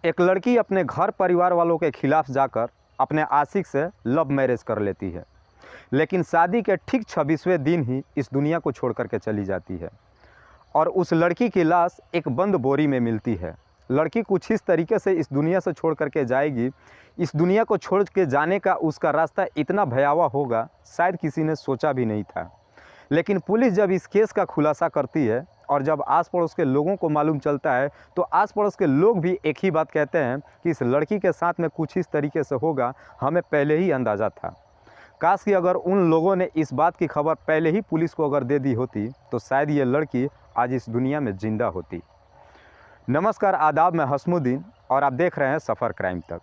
एक लड़की अपने घर परिवार वालों के खिलाफ जाकर अपने आशिक से लव मैरिज कर लेती है, लेकिन शादी के ठीक 26वें दिन ही इस दुनिया को छोड़ करके चली जाती है और उस लड़की की लाश एक बंद बोरी में मिलती है। लड़की कुछ इस तरीके से इस दुनिया से छोड़ करके जाएगी, इस दुनिया को छोड़ के जाने का उसका रास्ता इतना भयावह होगा, शायद किसी ने सोचा भी नहीं था। लेकिन पुलिस जब इस केस का खुलासा करती है और जब आस पड़ोस के लोगों को मालूम चलता है, तो आस पड़ोस के लोग भी एक ही बात कहते हैं कि इस लड़की के साथ में कुछ इस तरीके से होगा, हमें पहले ही अंदाज़ा था। काश कि अगर उन लोगों ने इस बात की खबर पहले ही पुलिस को अगर दे दी होती, तो शायद ये लड़की आज इस दुनिया में जिंदा होती। नमस्कार, आदाब, मैं हसमुद्दीन और आप देख रहे हैं सफ़र क्राइम तक।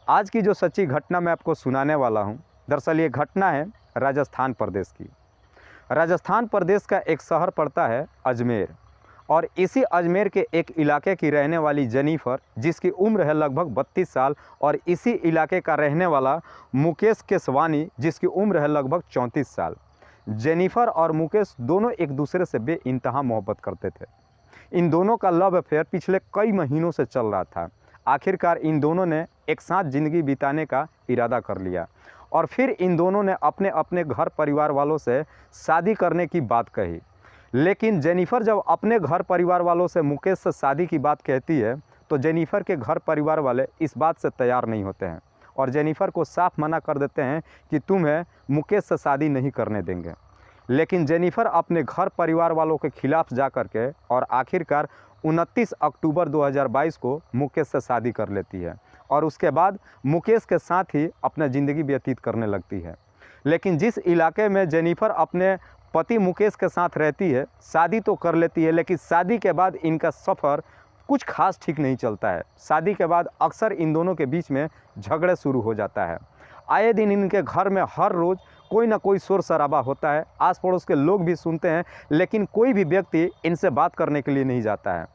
आज की जो सच्ची घटना मैं आपको सुनाने वाला हूँ, दरअसल ये घटना है राजस्थान प्रदेश की। राजस्थान प्रदेश का एक शहर पड़ता है अजमेर, और इसी अजमेर के एक इलाके की रहने वाली जेनिफर, जिसकी उम्र है लगभग 32 साल, और इसी इलाके का रहने वाला मुकेश केसवानी, जिसकी उम्र है लगभग 34 साल। जेनिफर और मुकेश दोनों एक दूसरे से बेइंतहा मोहब्बत करते थे। इन दोनों का लव अफेयर पिछले कई महीनों से चल रहा था। आखिरकार इन दोनों ने एक साथ ज़िंदगी बिताने का इरादा कर लिया और फिर इन दोनों ने अपने अपने घर परिवार वालों से शादी करने की बात कही। लेकिन जेनिफर जब अपने घर परिवार वालों से मुकेश से शादी की बात कहती है, तो जेनिफर के घर परिवार वाले इस बात से तैयार नहीं होते हैं और जेनिफर को साफ मना कर देते हैं कि तुम्हें मुकेश से शादी नहीं करने देंगे। लेकिन जेनिफर अपने घर परिवार वालों के खिलाफ जा कर के और आखिरकार 29 अक्टूबर 2022 को मुकेश से शादी कर लेती है और उसके बाद मुकेश के साथ ही अपना ज़िंदगी व्यतीत करने लगती है। लेकिन जिस इलाके में जेनिफर अपने पति मुकेश के साथ रहती है, शादी तो कर लेती है, लेकिन शादी के बाद इनका सफ़र कुछ खास ठीक नहीं चलता है। शादी के बाद अक्सर इन दोनों के बीच में झगड़े शुरू हो जाता है। आए दिन इनके घर में हर रोज़ कोई ना कोई शोर शराबा होता है। आस पड़ोस के लोग भी सुनते हैं, लेकिन कोई भी व्यक्ति इनसे बात करने के लिए नहीं जाता है।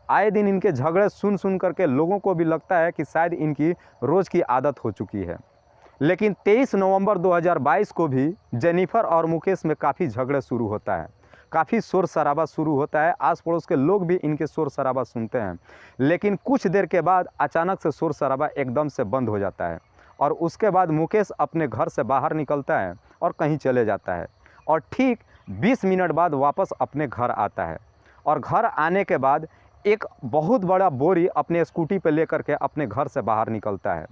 आए दिन इनके झगड़े सुन करके लोगों को भी लगता है कि शायद इनकी रोज़ की आदत हो चुकी है। लेकिन 23 नवंबर 2022 को भी जेनिफर और मुकेश में काफ़ी झगड़े शुरू होता है, काफ़ी शोर शराबा शुरू होता है। आस पड़ोस के लोग भी इनके शोर शराबा सुनते हैं, लेकिन कुछ देर के बाद अचानक से शोर शराबा एकदम से बंद हो जाता है और उसके बाद मुकेश अपने घर से बाहर निकलता है और कहीं चले जाता है और ठीक 20 मिनट बाद वापस अपने घर आता है। और घर आने के बाद एक बहुत बड़ा बोरी अपने स्कूटी पर लेकर के अपने घर से बाहर निकलता है।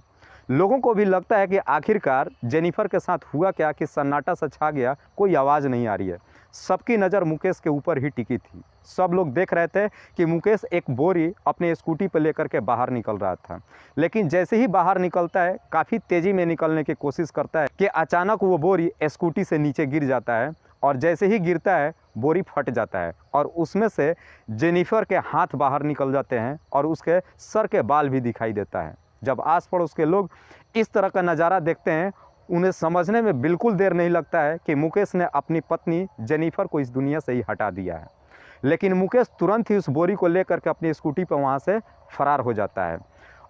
लोगों को भी लगता है कि आखिरकार जेनिफर के साथ हुआ क्या कि सन्नाटा सा छा गया, कोई आवाज़ नहीं आ रही है। सबकी नज़र मुकेश के ऊपर ही टिकी थी। सब लोग देख रहे थे कि मुकेश एक बोरी अपने स्कूटी पर लेकर के बाहर निकल रहा था, लेकिन जैसे ही बाहर निकलता है, काफ़ी तेज़ी में निकलने की कोशिश करता है कि अचानक वो बोरी स्कूटी से नीचे गिर जाता है और जैसे ही गिरता है बोरी फट जाता है और उसमें से जेनिफर के हाथ बाहर निकल जाते हैं और उसके सर के बाल भी दिखाई देता है। जब आस पड़ोस के लोग इस तरह का नज़ारा देखते हैं, उन्हें समझने में बिल्कुल देर नहीं लगता है कि मुकेश ने अपनी पत्नी जेनिफर को इस दुनिया से ही हटा दिया है। लेकिन मुकेश तुरंत ही उस बोरी को लेकर के अपनी स्कूटी पर वहाँ से फरार हो जाता है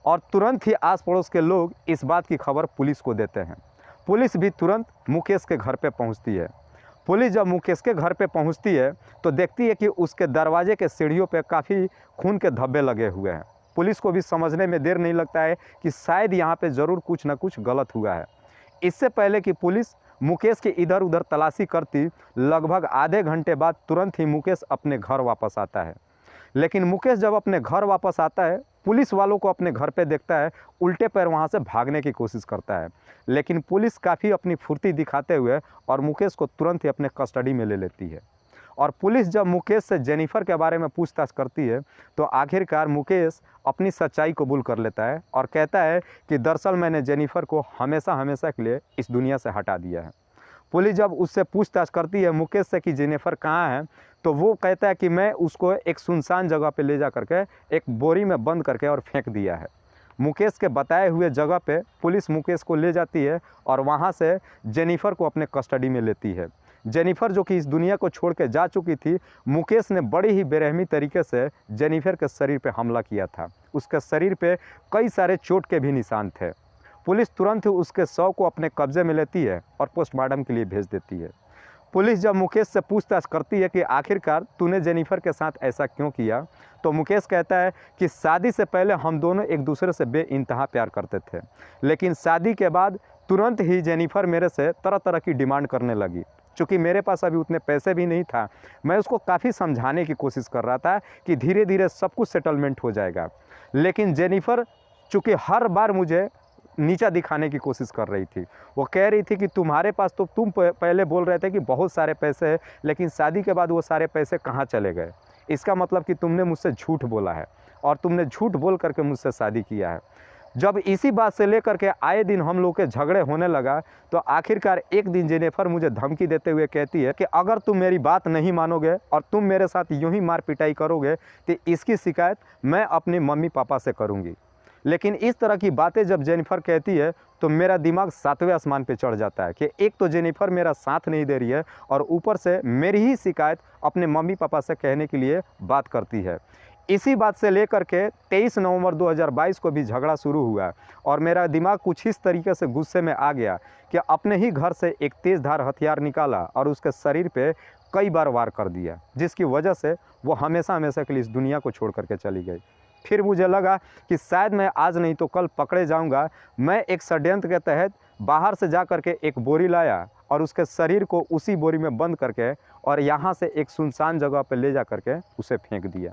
और तुरंत ही आस पड़ोस के लोग इस बात की खबर पुलिस को देते हैं। पुलिस भी तुरंत मुकेश के घर पर पहुँचती है। पुलिस जब मुकेश के घर पे पहुंचती है, तो देखती है कि उसके दरवाजे के सीढ़ियों पे काफ़ी खून के धब्बे लगे हुए हैं। पुलिस को भी समझने में देर नहीं लगता है कि शायद यहाँ पे ज़रूर कुछ ना कुछ गलत हुआ है। इससे पहले कि पुलिस मुकेश की इधर उधर तलाशी करती, लगभग आधे घंटे बाद तुरंत ही मुकेश अपने घर वापस आता है। लेकिन मुकेश जब अपने घर वापस आता है, पुलिस वालों को अपने घर पे देखता है, उल्टे पैर वहाँ से भागने की कोशिश करता है। लेकिन पुलिस काफ़ी अपनी फुर्ती दिखाते हुए और मुकेश को तुरंत ही अपने कस्टडी में ले लेती है। और पुलिस जब मुकेश से जेनिफर के बारे में पूछताछ करती है, तो आखिरकार मुकेश अपनी सच्चाई कबूल कर लेता है और कहता है कि दरअसल मैंने जेनिफर को हमेशा हमेशा के लिए इस दुनिया से हटा दिया है। पुलिस जब उससे पूछताछ करती है मुकेश से कि जेनिफर कहाँ है, तो वो कहता है कि मैं उसको एक सुनसान जगह पे ले जा करके एक बोरी में बंद करके और फेंक दिया है। मुकेश के बताए हुए जगह पे पुलिस मुकेश को ले जाती है और वहाँ से जेनिफर को अपने कस्टडी में लेती है। जेनिफर जो कि इस दुनिया को छोड़ के जा चुकी थी, मुकेश ने बड़ी ही बेरहमी तरीके से जेनिफर के शरीर पे हमला किया था। उसके शरीर पे कई सारे चोट के भी निशान थे। पुलिस तुरंत ही उसके शव को अपने कब्जे में लेती है और पोस्टमार्टम के लिए भेज देती है। पुलिस जब मुकेश से पूछताछ करती है कि आखिरकार तूने जेनिफर के साथ ऐसा क्यों किया, तो मुकेश कहता है कि शादी से पहले हम दोनों एक दूसरे से बेइंतहा प्यार करते थे, लेकिन शादी के बाद तुरंत ही जेनिफर मेरे से तरह तरह की डिमांड करने लगी। चूँकि मेरे पास अभी उतने पैसे भी नहीं था, मैं उसको काफ़ी समझाने की कोशिश कर रहा था कि धीरे धीरे सब कुछ सेटलमेंट हो जाएगा, लेकिन जेनिफर चूँकि हर बार मुझे नीचा दिखाने की कोशिश कर रही थी। वो कह रही थी कि तुम्हारे पास तो तुम पहले बोल रहे थे कि बहुत सारे पैसे हैं, लेकिन शादी के बाद वो सारे पैसे कहाँ चले गए। इसका मतलब कि तुमने मुझसे झूठ बोला है और तुमने झूठ बोल करके मुझसे शादी किया है। जब इसी बात से लेकर के आए दिन हम लोग के झगड़े होने लगा, तो आखिरकार एक दिन जेनिफर मुझे धमकी देते हुए कहती है कि अगर तुम मेरी बात नहीं मानोगे और तुम मेरे साथ यूं ही मार पिटाई करोगे तो इसकी शिकायत मैं अपने मम्मी पापा से करूँगी। लेकिन इस तरह की बातें जब जेनिफर कहती है तो मेरा दिमाग 7वें आसमान पे चढ़ जाता है कि एक तो जेनिफर मेरा साथ नहीं दे रही है और ऊपर से मेरी ही शिकायत अपने मम्मी पापा से कहने के लिए बात करती है। इसी बात से लेकर के 23 नवंबर 2022 को भी झगड़ा शुरू हुआ और मेरा दिमाग कुछ इस तरीके से गुस्से में आ गया कि अपने ही घर से एक तेज़धार हथियार निकाला और उसके शरीर पे कई बार वार कर दिया, जिसकी वजह से वो हमेशा हमेशा के लिए इस दुनिया को छोड़ करके चली गई। फिर मुझे लगा कि शायद मैं आज नहीं तो कल पकड़े जाऊंगा। मैं एक षड्यंत्र के तहत बाहर से जा करके एक बोरी लाया और उसके शरीर को उसी बोरी में बंद करके और यहाँ से एक सुनसान जगह पर ले जा करके उसे फेंक दिया।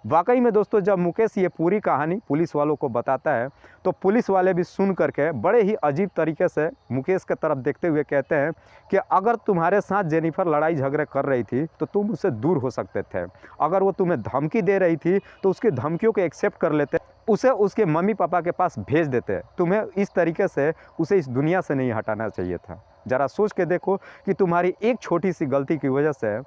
वाकई में दोस्तों, जब मुकेश ये पूरी कहानी पुलिस वालों को बताता है तो पुलिस वाले भी सुन करके बड़े ही अजीब तरीके से मुकेश के तरफ देखते हुए कहते हैं कि अगर तुम्हारे साथ जेनिफर लड़ाई झगड़े कर रही थी तो तुम उससे दूर हो सकते थे। अगर वो तुम्हें धमकी दे रही थी तो उसकी धमकियों को एक्सेप्ट कर लेते, उसे उसके मम्मी पापा के पास भेज देते। तुम्हें इस तरीके से उसे इस दुनिया से नहीं हटाना चाहिए था। ज़रा सोच के देखो कि तुम्हारी एक छोटी सी गलती की वजह से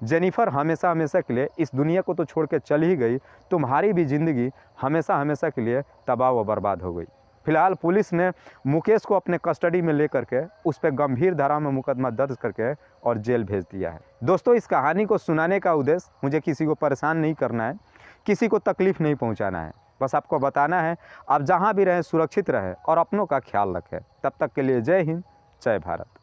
जेनिफर हमेशा हमेशा के लिए इस दुनिया को तो छोड़ के चल ही गई, तुम्हारी भी ज़िंदगी हमेशा हमेशा के लिए तबाह व बर्बाद हो गई। फिलहाल पुलिस ने मुकेश को अपने कस्टडी में लेकर के उस पर गंभीर धारा में मुकदमा दर्ज करके और जेल भेज दिया है। दोस्तों, इस कहानी को सुनाने का उद्देश्य मुझे किसी को परेशान नहीं करना है, किसी को तकलीफ़ नहीं पहुँचाना है। बस आपको बताना है आप जहाँ भी रहें सुरक्षित रहें और अपनों का ख्याल रखें। तब तक के लिए जय हिंद, जय भारत।